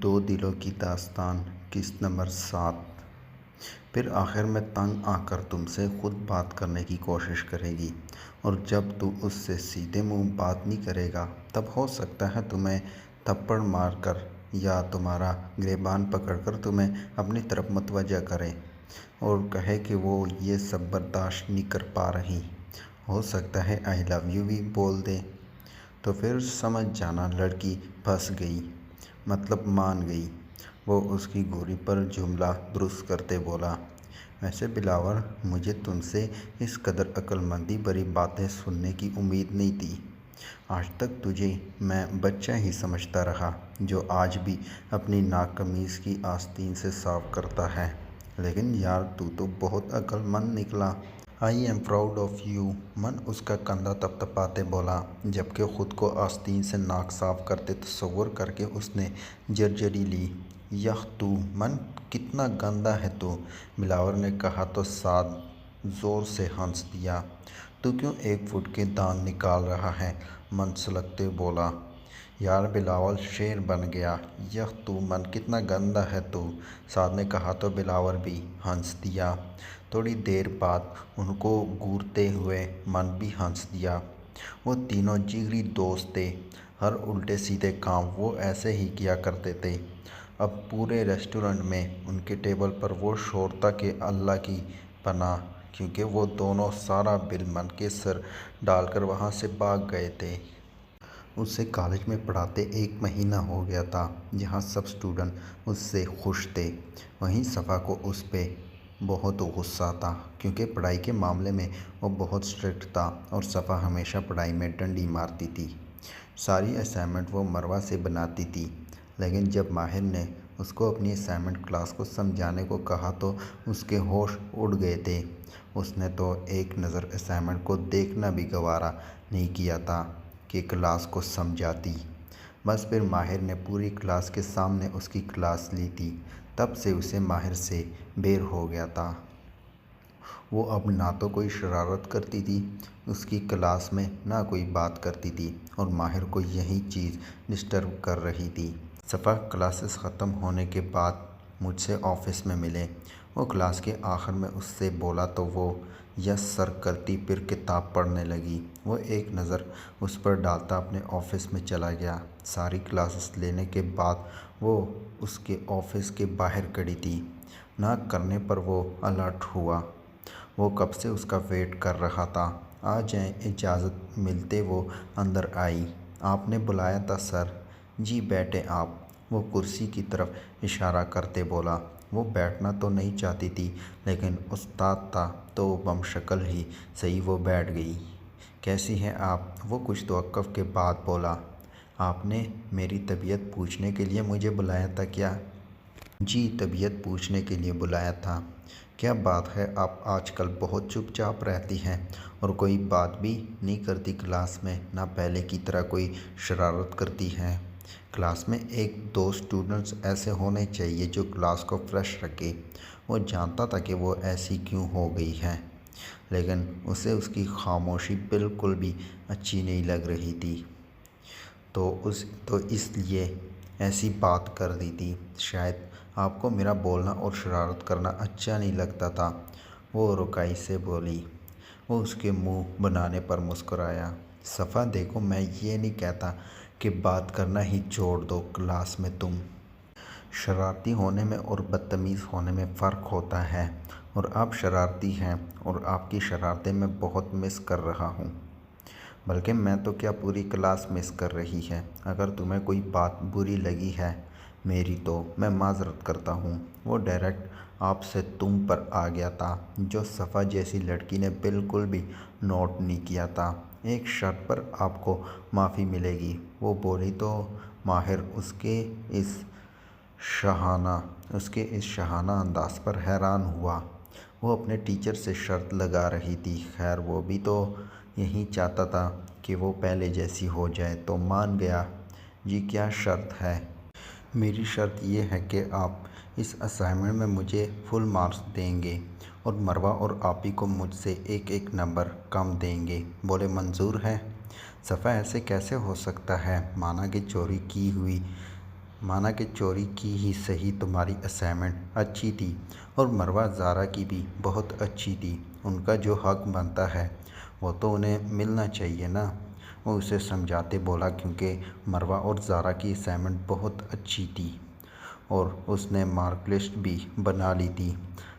دو دلوں کی داستان قسط نمبر 7۔ پھر آخر میں تنگ آ کر تم سے خود بات کرنے کی کوشش کرے گی، اور جب تو اس سے سیدھے منہ بات نہیں کرے گا تب ہو سکتا ہے تمہیں تھپڑ مار کر یا تمہارا گریبان پکڑ کر تمہیں اپنی طرف متوجہ کرے اور کہے کہ وہ یہ سب برداشت نہیں کر پا رہی۔ ہو سکتا ہے آئی لو یو بھی بول دے۔ تو پھر سمجھ جانا لڑکی پھنس گئی، مطلب مان گئی۔ وہ اس کی گوری پر جملہ درست کرتے بولا، ویسے بلاول مجھے تم سے اس قدر عقل مندی بھری باتیں سننے کی امید نہیں تھی۔ آج تک تجھے میں بچہ ہی سمجھتا رہا جو آج بھی اپنی ناک قمیص کی آستین سے صاف کرتا ہے، لیکن یار تو بہت عقل مند نکلا۔ I am proud of you. من اس کا کندھا تھپتھپاتے بولا، جبکہ خود کو آستین سے ناک صاف کرتے تصور کر کے اس نے جرجری لی۔ یخ تو من کتنا گندا ہے تو، بلاول نے کہا تو سعد زور سے ہنس دیا۔ تو کیوں 1 فٹ کے دانت نکال رہا ہے؟ من سلگتے بولا۔ یار بلاول شیر بن گیا۔ یخ تو من کتنا گندا ہے تو، سعد نے کہا تو بلاول بھی ہنس دیا۔ تھوڑی دیر بعد ان کو گھورتے ہوئے من بھی ہنس دیا۔ وہ تینوں جگری دوست تھے، ہر الٹے سیدھے کام وہ ایسے ہی کیا کرتے تھے۔ اب پورے ریسٹورانٹ میں ان کے ٹیبل پر وہ شور تھا کہ اللہ کی پناہ، کیونکہ وہ دونوں سارا بل من کے سر ڈال کر وہاں سے بھاگ گئے تھے۔ اسے کالج میں پڑھاتے 1 مہینہ ہو گیا تھا، جہاں سب اسٹوڈنٹ اس سے خوش تھے، وہیں صفا کو اس پہ بہت غصہ تھا، کیونکہ پڑھائی کے معاملے میں وہ بہت اسٹرکٹ تھا اور صفا ہمیشہ پڑھائی میں ڈنڈی مارتی تھی۔ ساری اسائنمنٹ وہ مروہ سے بناتی تھی، لیکن جب ماہر نے اس کو اپنی اسائنمنٹ کلاس کو سمجھانے کو کہا تو اس کے ہوش اڑ گئے تھے۔ اس نے تو ایک نظر اسائنمنٹ کو دیکھنا بھی گوارا نہیں کیا تھا کہ کلاس کو سمجھاتی۔ بس پھر ماہر نے پوری کلاس کے سامنے اس کی کلاس لی تھی، تب سے اسے ماہر سے بیر ہو گیا تھا۔ وہ اب نہ تو کوئی شرارت کرتی تھی اس کی کلاس میں، نہ کوئی بات کرتی تھی، اور ماہر کو یہی چیز ڈسٹرب کر رہی تھی۔ صفا کلاسز ختم ہونے کے بعد مجھ سے آفس میں ملے۔ وہ کلاس کے آخر میں اس سے بولا تو وہ یس سر کرتی پھر کتاب پڑھنے لگی۔ وہ ایک نظر اس پر ڈالتا اپنے آفس میں چلا گیا۔ ساری کلاسز لینے کے بعد وہ اس کے آفس کے باہر کھڑی تھی۔ ناک کرنے پر وہ الرٹ ہوا۔ وہ کب سے اس کا ویٹ کر رہا تھا۔ آ جائیں اجازت ملتے وہ اندر آئی۔ آپ نے بلایا تھا سر؟ جی بیٹھیں آپ، وہ کرسی کی طرف اشارہ کرتے بولا۔ وہ بیٹھنا تو نہیں چاہتی تھی، لیکن استاد تھا تو بم شکل ہی سہی وہ بیٹھ گئی۔ کیسی ہیں آپ؟ وہ کچھ توقف کے بعد بولا۔ آپ نے میری طبیعت پوچھنے کے لیے مجھے بلایا تھا کیا؟ جی طبیعت پوچھنے کے لیے بلایا تھا۔ کیا بات ہے آپ آج کل بہت چپ چاپ رہتی ہیں اور کوئی بات بھی نہیں کرتی کلاس میں، نہ پہلے کی طرح کوئی شرارت کرتی ہیں؟ کلاس میں 1-2 اسٹوڈنٹس ایسے ہونے چاہیے جو کلاس کو فریش رکھے۔ وہ جانتا تھا کہ وہ ایسی کیوں ہو گئی ہے، لیکن اسے اس کی خاموشی بالکل بھی اچھی نہیں لگ رہی تھی، تو اس لیے ایسی بات کر دی تھی۔ شاید آپ کو میرا بولنا اور شرارت کرنا اچھا نہیں لگتا تھا، وہ رکائی سے بولی۔ وہ اس کے منہ بنانے پر مسکرایا۔ صفا دیکھو میں یہ نہیں کہتا کہ بات کرنا ہی چھوڑ دو، کلاس میں تم شرارتی ہونے میں اور بدتمیز ہونے میں فرق ہوتا ہے، اور آپ شرارتی ہیں اور آپ کی شرارتیں میں بہت مس کر رہا ہوں، بلکہ میں تو کیا پوری کلاس مس کر رہی ہے۔ اگر تمہیں کوئی بات بری لگی ہے میری تو میں معذرت کرتا ہوں۔ وہ ڈائریکٹ آپ سے تم پر آ گیا تھا، جو صفا جیسی لڑکی نے بالکل بھی نوٹ نہیں کیا تھا۔ ایک شرط پر آپ کو معافی ملے گی، وہ بولی تو ماہر اس کے اس شاہانہ انداز پر حیران ہوا۔ وہ اپنے ٹیچر سے شرط لگا رہی تھی، خیر وہ بھی تو یہی چاہتا تھا کہ وہ پہلے جیسی ہو جائے، تو مان گیا۔ جی کیا شرط ہے؟ میری شرط یہ ہے کہ آپ اس اسائنمنٹ میں مجھے فل مارکس دیں گے اور مروہ اور آپی کو مجھ سے 1 نمبر کم دیں گے۔ بولے منظور ہے؟ صفا ایسے کیسے ہو سکتا ہے؟ مانا کہ چوری کی ہوئی مانا کہ چوری کی ہی صحیح، تمہاری اسائنمنٹ اچھی تھی اور مروہ زارا کی بھی بہت اچھی تھی، ان کا جو حق بنتا ہے وہ تو انہیں ملنا چاہیے نا۔ وہ اسے سمجھاتے بولا کیونکہ مروہ اور زارا کی اسائنمنٹ بہت اچھی تھی اور اس نے مارک لسٹ بھی بنا لی تھی۔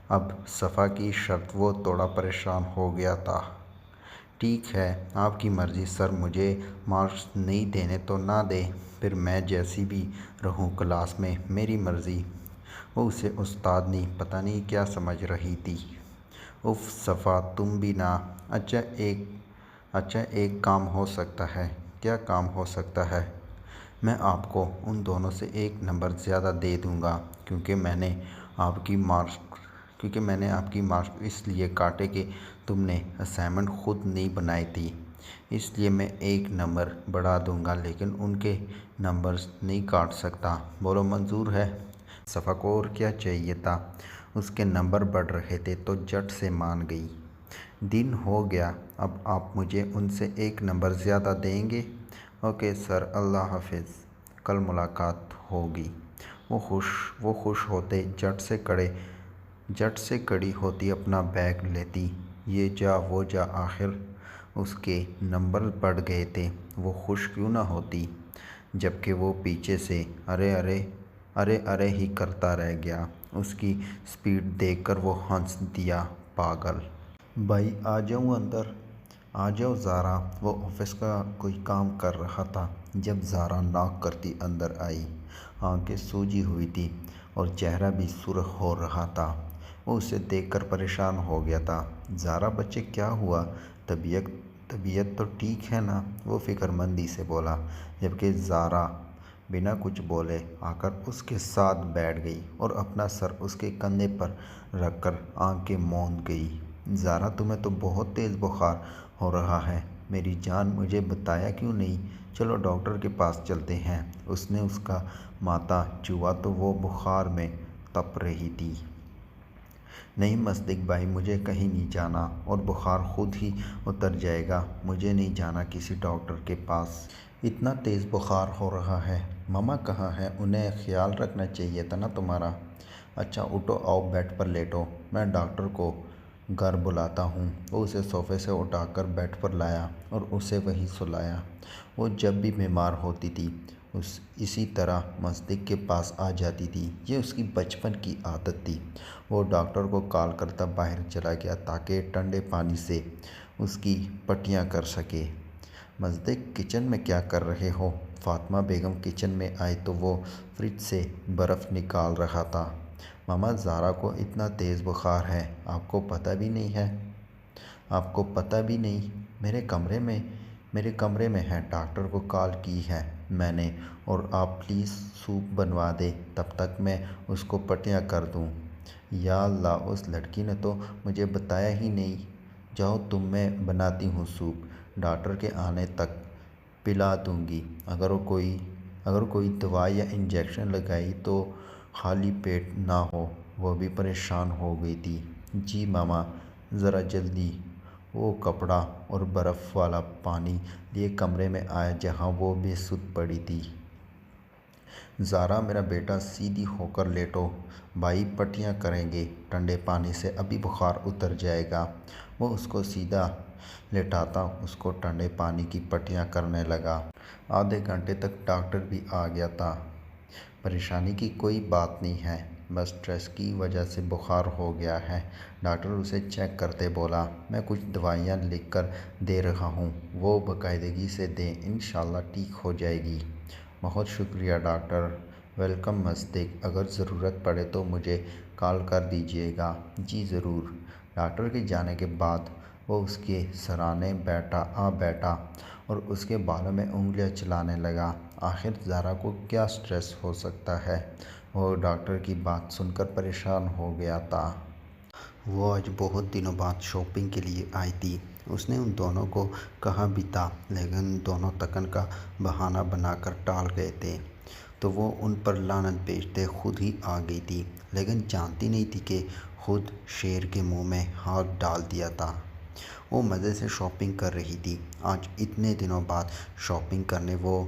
اب صفا کی شرط وہ تھوڑا پریشان ہو گیا تھا۔ ٹھیک ہے، آپ کی مرضی سر، مجھے مارکس نہیں دینے تو نہ دیں، پھر میں جیسی بھی رہوں کلاس میں، میری مرضی۔ وہ اسے استادنی پتہ نہیں کیا سمجھ رہی تھی۔ اف صفا، تم بھی نا۔ اچھا ایک کام ہو سکتا ہے۔ کیا کام ہو سکتا ہے؟ میں آپ کو ان دونوں سے 1 نمبر زیادہ دے دوں گا کیونکہ میں نے آپ کی مارکس اس لیے کاٹے کہ تم نے اسائنمنٹ خود نہیں بنائی تھی، اس لیے میں 1 نمبر بڑھا دوں گا، لیکن ان کے نمبرز نہیں کاٹ سکتا۔ بولو منظور ہے؟ صفا کو اور کیا چاہیے تھا، اس کے نمبر بڑھ رہے تھے تو جھٹ سے مان گئی۔ دن ہو گیا، اب آپ مجھے ان سے 1 نمبر زیادہ دیں گے؟ اوکے سر، اللہ حافظ، کل ملاقات ہوگی۔ وہ خوش ہوتے جھٹ سے کھڑی ہوتی، اپنا بیگ لیتی، یہ جا وہ جا، آخر اس کے نمبر بڑھ گئے تھے، وہ خوش کیوں نہ ہوتی، جبکہ وہ پیچھے سے ارے ہی کرتا رہ گیا۔ اس کی سپیڈ دیکھ کر وہ ہنس دیا، پاگل۔ بھائی آ جاؤں اندر؟ آ جاؤ زارا۔ وہ آفس کا کوئی کام کر رہا تھا جب زارا ناک کرتی اندر آئی۔ آنکھیں سوجی ہوئی تھیں اور چہرہ بھی سرخ ہو رہا تھا۔ وہ اسے دیکھ کر پریشان ہو گیا تھا۔ زارا بچے کیا ہوا، طبیعت تو ٹھیک ہے نا؟ وہ فکر مندی سے بولا، جبکہ زارا بنا کچھ بولے آ کر اس کے ساتھ بیٹھ گئی اور اپنا سر اس کے کندھے پر رکھ کر آنکھیں موند گئی۔ زارا تمہیں تو بہت تیز بخار ہو رہا ہے میری جان، مجھے بتایا کیوں نہیں؟ چلو ڈاکٹر کے پاس چلتے ہیں۔ اس نے اس کا ماتھا چھوا تو وہ بخار میں تپ رہی تھی۔ نہیں مصدق بھائی، مجھے کہیں نہیں جانا اور بخار خود ہی اتر جائے گا، مجھے نہیں جانا کسی ڈاکٹر کے پاس۔ اتنا تیز بخار ہو رہا ہے، ماما کہاں ہیں؟ انہیں خیال رکھنا چاہیے تھا نا تمہارا۔ اچھا اٹھو، آؤ بیڈ پر لیٹو، میں ڈاکٹر کو گھر بلاتا ہوں۔ وہ اسے صوفے سے اٹھا کر بیڈ پر لایا اور اسے وہیں سلایا۔ وہ جب بھی بیمار ہوتی تھی اسی طرح مصدق کے پاس آ جاتی تھی، یہ اس کی بچپن کی عادت تھی۔ وہ ڈاکٹر کو کال کرتا باہر چلا گیا تاکہ ٹھنڈے پانی سے اس کی پٹیاں کر سکے۔ مصدق کچن میں کیا کر رہے ہو؟ فاطمہ بیگم کچن میں آئی تو وہ فریج سے برف نکال رہا تھا۔ ماما زارا کو اتنا تیز بخار ہے، آپ کو پتہ بھی نہیں ہے؟ آپ کو پتہ بھی نہیں؟ میرے کمرے میں ہے، ڈاکٹر کو کال کی ہے میں نے، اور آپ پلیز سوپ بنوا دیں، تب تک میں اس کو پٹیاں کر دوں۔ یا اللہ، اس لڑکی نے تو مجھے بتایا ہی نہیں۔ جاؤ تم، میں بناتی ہوں سوپ، ڈاکٹر کے آنے تک پلا دوں گی۔ اگر کوئی دوا یا انجیکشن لگائی تو خالی پیٹ نہ ہو۔ وہ بھی پریشان ہو گئی تھی۔ جی ماما، ذرا جلدی۔ وہ کپڑا اور برف والا پانی لیے کمرے میں آیا جہاں وہ بے سدھ پڑی تھی۔ زارا میرا بیٹا، سیدھی ہو کر لیٹو، بھائی پٹیاں کریں گے ٹھنڈے پانی سے، ابھی بخار اتر جائے گا۔ وہ اس کو سیدھا لٹاتا اس کو ٹھنڈے پانی کی پٹیاں کرنے لگا۔ آدھے گھنٹے تک ڈاکٹر بھی آ گیا تھا۔ پریشانی کی کوئی بات نہیں ہے، بس سٹریس کی وجہ سے بخار ہو گیا ہے، ڈاکٹر اسے چیک کرتے بولا۔ میں کچھ دوائیاں لکھ کر دے رہا ہوں، وہ باقاعدگی سے دیں، انشاءاللہ ٹھیک ہو جائے گی۔ بہت شکریہ ڈاکٹر۔ ویلکم مصدق، اگر ضرورت پڑے تو مجھے کال کر دیجیے گا۔ جی ضرور۔ ڈاکٹر کے جانے کے بعد وہ اس کے سرانے بیٹھا اور اس کے بالوں میں انگلیاں چلانے لگا۔ آخر زارا کو کیا سٹریس ہو سکتا ہے؟ وہ ڈاکٹر کی بات سن کر پریشان ہو گیا تھا۔ وہ آج بہت دنوں بعد شاپنگ کے لیے آئی تھی۔ اس نے ان دونوں کو کہا بھی تھا، لیکن دونوں تھکن کا بہانہ بنا کر ٹال گئے تھے، تو وہ ان پر لعنت بھیجتے خود ہی آ گئی تھی، لیکن جانتی نہیں تھی کہ خود شیر کے منہ میں ہاتھ ڈال دیا تھا۔ وہ مزے سے شاپنگ کر رہی تھی۔ آج اتنے دنوں بعد شاپنگ کرنے وہ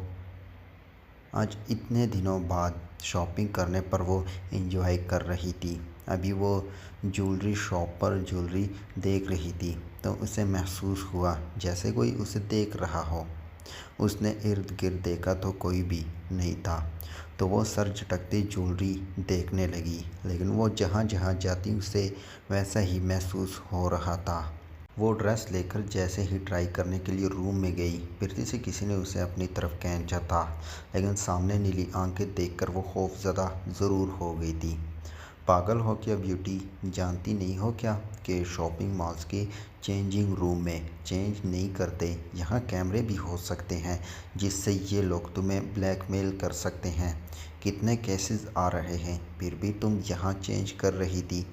آج اتنے دنوں بعد شاپنگ کرنے پر وہ انجوائے کر رہی تھی۔ ابھی وہ جیولری شاپ پر جیولری دیکھ رہی تھی تو اسے محسوس ہوا جیسے کوئی اسے دیکھ رہا ہو۔ اس نے ارد گرد دیکھا تو کوئی بھی نہیں تھا، تو وہ سر جھٹکتی جیولری دیکھنے لگی، لیکن وہ جہاں جہاں جاتی اسے ویسا ہی محسوس ہو رہا تھا۔ وہ ڈریس لے کر جیسے ہی ٹرائی کرنے کے لیے روم میں گئی، پھرتی سے کسی نے اسے اپنی طرف کھینچا تھا، لیکن سامنے نیلی آنکھیں دیکھ کر وہ خوف زدہ ضرور ہو گئی تھی۔ پاگل ہو کیا بیوٹی، جانتی نہیں ہو کیا کہ شاپنگ مالز کے چینجنگ روم میں چینج نہیں کرتے؟ یہاں کیمرے بھی ہو سکتے ہیں جس سے یہ لوگ تمہیں بلیک میل کر سکتے ہیں۔ کتنے کیسز آ رہے ہیں، پھر بھی تم یہاں چینج کر رہی تھی۔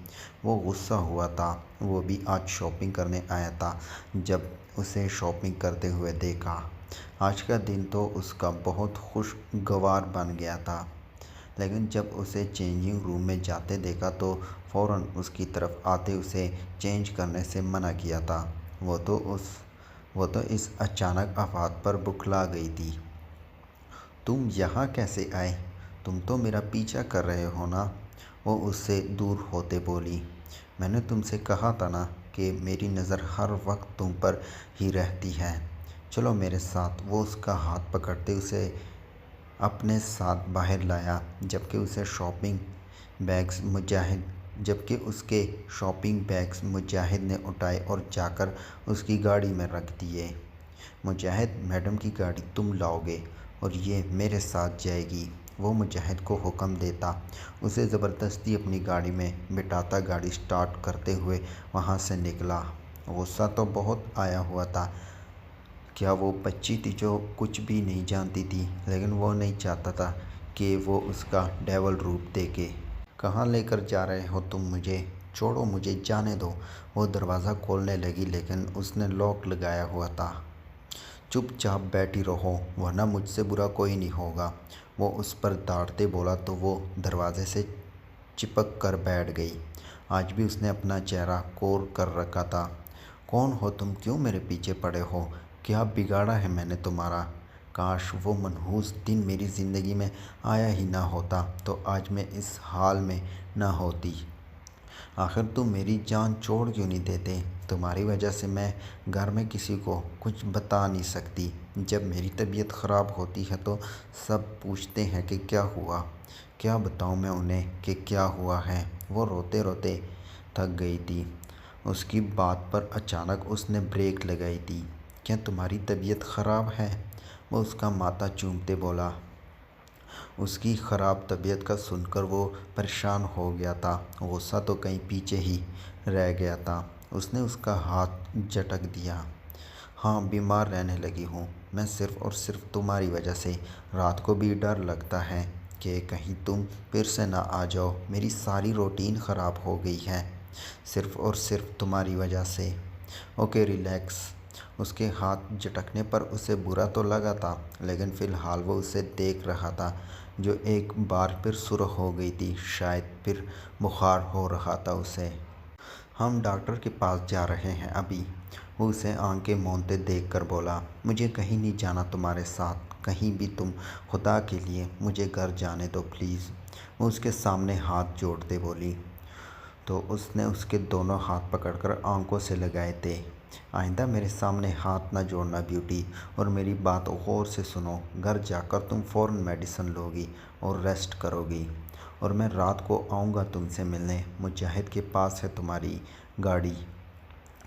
وہ غصہ ہوا تھا، وہ بھی آج شاپنگ کرنے آیا تھا۔ جب اسے شاپنگ کرتے ہوئے دیکھا، آج کا دن تو اس کا بہت خوشگوار بن گیا تھا، لیکن جب اسے چینجنگ روم میں جاتے دیکھا تو فوراً اس کی طرف آتے اسے چینج کرنے سے منع کیا تھا۔ وہ تو اس اچانک آفات پر بکھلا گئی تھی۔ تم یہاں کیسے آئے؟ تم تو میرا پیچھا کر رہے ہو نا؟ وہ اس سے دور ہوتے بولی۔ میں نے تم سے کہا تھا نا کہ میری نظر ہر وقت تم پر ہی رہتی ہے، چلو میرے ساتھ۔ وہ اس کا ہاتھ پکڑتے اسے اپنے ساتھ باہر لایا، جبکہ اس کے شاپنگ بیگز مجاہد نے اٹھائے اور جا کر اس کی گاڑی میں رکھ دیے۔ مجاہد، میڈم کی گاڑی تم لاؤ گے اور یہ میرے ساتھ جائے گی۔ وہ مجاہد کو حکم دیتا، اسے زبردستی اپنی گاڑی میں بٹھاتا گاڑی سٹارٹ کرتے ہوئے وہاں سے نکلا۔ غصہ تو بہت آیا ہوا تھا۔ کیا وہ بچی تھی جو کچھ بھی نہیں جانتی تھی، لیکن وہ نہیں چاہتا تھا کہ وہ اس کا ڈیول روپ دیکھے۔ کہاں لے کر جا رہے ہو تم مجھے؟ چھوڑو مجھے، جانے دو۔ وہ دروازہ کھولنے لگی لیکن اس نے لاک لگایا ہوا تھا۔ چپ چاپ بیٹھی رہو ورنہ مجھ سے برا کوئی نہیں ہوگا، وہ اس پر ڈانٹتے بولا تو وہ دروازے سے چپک کر بیٹھ گئی۔ آج بھی اس نے اپنا چہرہ کور کر رکھا تھا۔ کون ہو تم، کیوں میرے پیچھے پڑے ہو؟ کیا بگاڑا ہے میں نے تمہارا؟ کاش وہ منحوس دن میری زندگی میں آیا ہی نہ ہوتا تو آج میں اس حال میں نہ ہوتی۔ آخر تم میری جان چھوڑ کیوں نہیں دیتے؟ تمہاری وجہ سے میں گھر میں کسی کو کچھ بتا نہیں سکتی۔ جب میری طبیعت خراب ہوتی ہے تو سب پوچھتے ہیں کہ کیا ہوا۔ کیا بتاؤں میں انہیں کہ کیا ہوا ہے؟ وہ روتے روتے تھک گئی تھی۔ اس کی بات پر اچانک اس نے بریک لگائی تھی۔ کیا تمہاری طبیعت خراب ہے؟ وہ اس کا ماتھا چومتے بولا۔ اس کی خراب طبیعت کا سن کر وہ پریشان ہو گیا تھا، غصہ تو کہیں پیچھے ہی رہ گیا تھا۔ اس نے اس کا ہاتھ جھٹک دیا۔ ہاں، بیمار رہنے لگی ہوں میں صرف اور صرف تمہاری وجہ سے۔ رات کو بھی ڈر لگتا ہے کہ کہیں تم پھر سے نہ آ جاؤ۔ میری ساری روٹین خراب ہو گئی ہے صرف اور صرف تمہاری وجہ سے۔ Okay, relax. اس کے ہاتھ جھٹکنے پر اسے برا تو لگا تھا، لیکن فی الحال وہ اسے دیکھ رہا تھا جو ایک بار پھر سرخ ہو گئی تھی، شاید پھر بخار ہو رہا تھا اسے۔ ہم ڈاکٹر کے پاس جا رہے ہیں ابھی، وہ اسے آنکھیں موندتے دیکھ کر بولا۔ مجھے کہیں نہیں جانا تمہارے ساتھ، کہیں بھی تم، خدا کے لیے مجھے گھر جانے دو پلیز، وہ اس کے سامنے ہاتھ جوڑتے بولی۔ تو اس نے اس کے دونوں ہاتھ پکڑ کر آنکھوں سے لگائے تھے۔ آئندہ میرے سامنے ہاتھ نہ جوڑنا بیوٹی، اور میری بات غور سے سنو۔ گھر جا کر تم فوراً میڈیسن لو گی اور ریسٹ کرو گی، اور میں رات کو آؤں گا تم سے ملنے۔ مجاہد کے پاس ہے تمہاری گاڑی،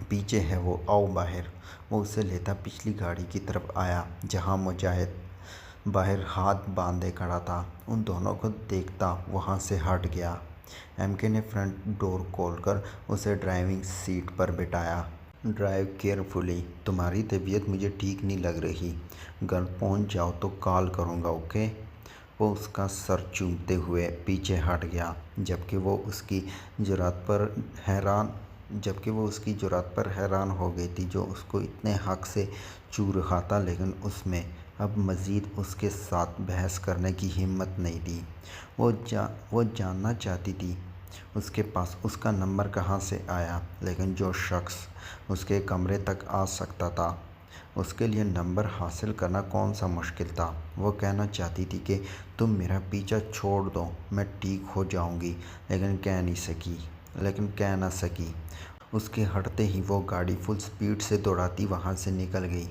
پیچھے ہے وہ، آؤ باہر۔ وہ اسے لیتا پچھلی گاڑی کی طرف آیا جہاں مجاہد باہر ہاتھ باندھے کھڑا تھا۔ ان دونوں کو دیکھتا وہاں سے ہٹ گیا۔ ایم کے نے فرنٹ ڈور کھول کر اسے ڈرائیونگ سیٹ پر بٹھایا۔ ڈرائیو کیئرفلی، تمہاری طبیعت مجھے ٹھیک نہیں لگ رہی، گھر پہنچ جاؤ تو کال کروں گا، اوکے؟ وہ اس کا سر چومتے ہوئے پیچھے ہٹ گیا، جبکہ وہ اس کی جرأت پر حیران ہو گئی تھی جو اس کو اتنے حق سے چھو رہا تھا، لیکن اس میں اب مزید اس کے ساتھ بحث کرنے کی ہمت نہیں تھی۔ وہ جاننا چاہتی تھی اس کے پاس اس کا نمبر کہاں سے آیا، لیکن جو شخص اس کے کمرے تک آ سکتا تھا اس کے لیے نمبر حاصل کرنا کون سا مشکل تھا۔ وہ کہنا چاہتی تھی کہ تم میرا پیچھا چھوڑ دو، میں ٹھیک ہو جاؤں گی، لیکن کہہ نہ سکی۔ اس کے ہٹتے ہی وہ گاڑی فل سپیڈ سے دوڑاتی وہاں سے نکل گئی۔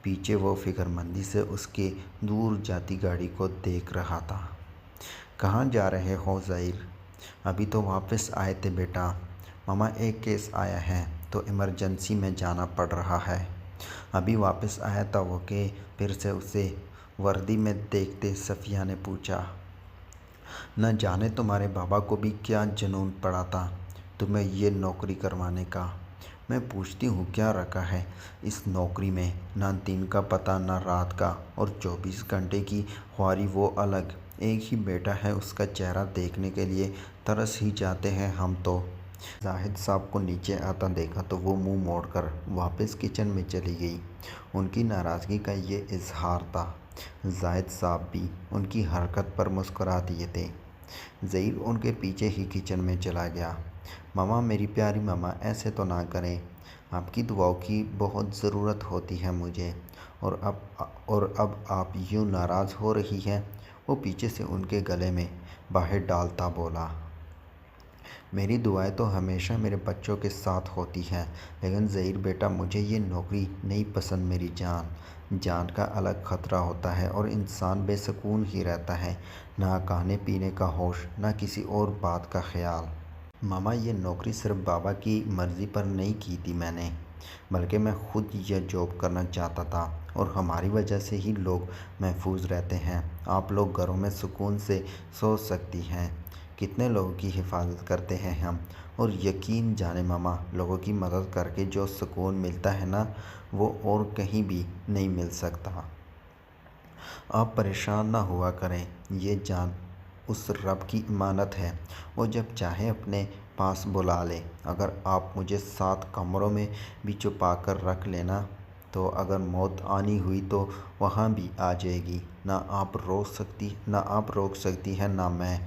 پیچھے وہ فکرمندی سے اس کے دور جاتی گاڑی کو دیکھ رہا تھا۔ کہاں جا رہے ہو ظہیر؟ ابھی تو واپس آئے تھے بیٹا۔ ماما ایک کیس آیا ہے تو ایمرجنسی میں جانا پڑ رہا ہے۔ ابھی واپس آیا تھا وہ کہ پھر سے اسے وردی میں دیکھتے صفیہ نے پوچھا۔ نہ جانے تمہارے بابا کو بھی کیا جنون پڑا تھا تمہیں یہ نوکری کروانے کا۔ میں پوچھتی ہوں کیا رکھا ہے اس نوکری میں؟ نہ دن کا پتہ نہ رات کا، اور 24 گھنٹے کی خواری وہ الگ۔ ایک ہی بیٹا ہے، اس کا چہرہ دیکھنے کے لیے ترس ہی جاتے ہیں ہم تو۔ زاہد صاحب کو نیچے آتا دیکھا تو وہ منہ موڑ کر واپس کچن میں چلی گئی۔ ان کی ناراضگی کا یہ اظہار تھا۔ زاہد صاحب بھی ان کی حرکت پر مسکرا دیے تھے۔ ظہیر ان کے پیچھے ہی کچن میں چلا گیا۔ ماما، میری پیاری ماما، ایسے تو نہ کریں، آپ کی دعاؤں کی بہت ضرورت ہوتی ہے مجھے، اور اب آپ یوں ناراض ہو رہی ہیں۔ وہ پیچھے سے ان کے گلے میں باہیں ڈالتا بولا۔ میری دعائیں تو ہمیشہ میرے بچوں کے ساتھ ہوتی ہیں، لیکن ظہیر بیٹا مجھے یہ نوکری نہیں پسند۔ میری جان کا الگ خطرہ ہوتا ہے اور انسان بے سکون ہی رہتا ہے، نہ کھانے پینے کا ہوش، نہ کسی اور بات کا خیال۔ ماما، یہ نوکری صرف بابا کی مرضی پر نہیں کی تھی میں نے، بلکہ میں خود یہ جاب کرنا چاہتا تھا، اور ہماری وجہ سے ہی لوگ محفوظ رہتے ہیں۔ آپ لوگ گھروں میں سکون سے سو سکتی ہیں۔ کتنے لوگوں کی حفاظت کرتے ہیں ہم، اور یقین جانیں ماما، لوگوں کی مدد کر کے جو سکون ملتا ہے نا، وہ اور کہیں بھی نہیں مل سکتا۔ آپ پریشان نہ ہوا کریں، یہ جان اس رب کی امانت ہے، وہ جب چاہے اپنے پاس بلا لے۔ اگر آپ مجھے 7 کمروں میں بھی چھپا کر رکھ لیں نا، تو اگر موت آنی ہوئی تو وہاں بھی آ جائے گی، نہ آپ روک سکتی ہیں نہ میں۔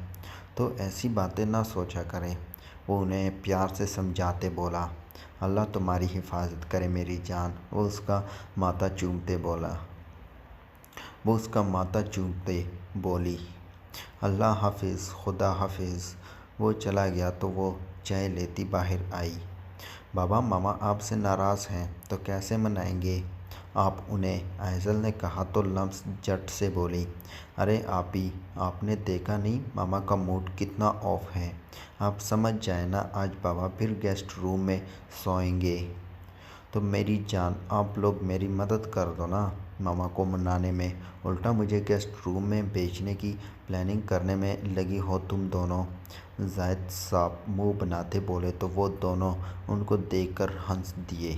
تو ایسی باتیں نہ سوچا کریں۔ وہ انہیں پیار سے سمجھاتے بولا۔ اللہ تمہاری حفاظت کرے میری جان، وہ اس کا ماتھا چومتے بولی۔ اللہ حافظ، خدا حافظ۔ وہ چلا گیا تو وہ چائے لیتی باہر آئی۔ بابا، ماما آپ سے ناراض ہیں تو کیسے منائیں گے آپ انہیں؟ ایزل نے کہا تو لمس جھٹ سے بولی۔ ارے آپ نے دیکھا نہیں ماما کا موڈ کتنا آف ہے؟ آپ سمجھ جائیں نا، آج بابا پھر گیسٹ روم میں سوئیں گے۔ تو میری جان آپ لوگ میری مدد کر دو نا ماما کو منانے میں، الٹا مجھے گیسٹ روم میں بھیجنے کی پلاننگ کرنے میں لگی ہو تم دونوں۔ زاہد صاحب منہ بناتے بولے تو وہ دونوں ان کو دیکھ کر ہنس دیے۔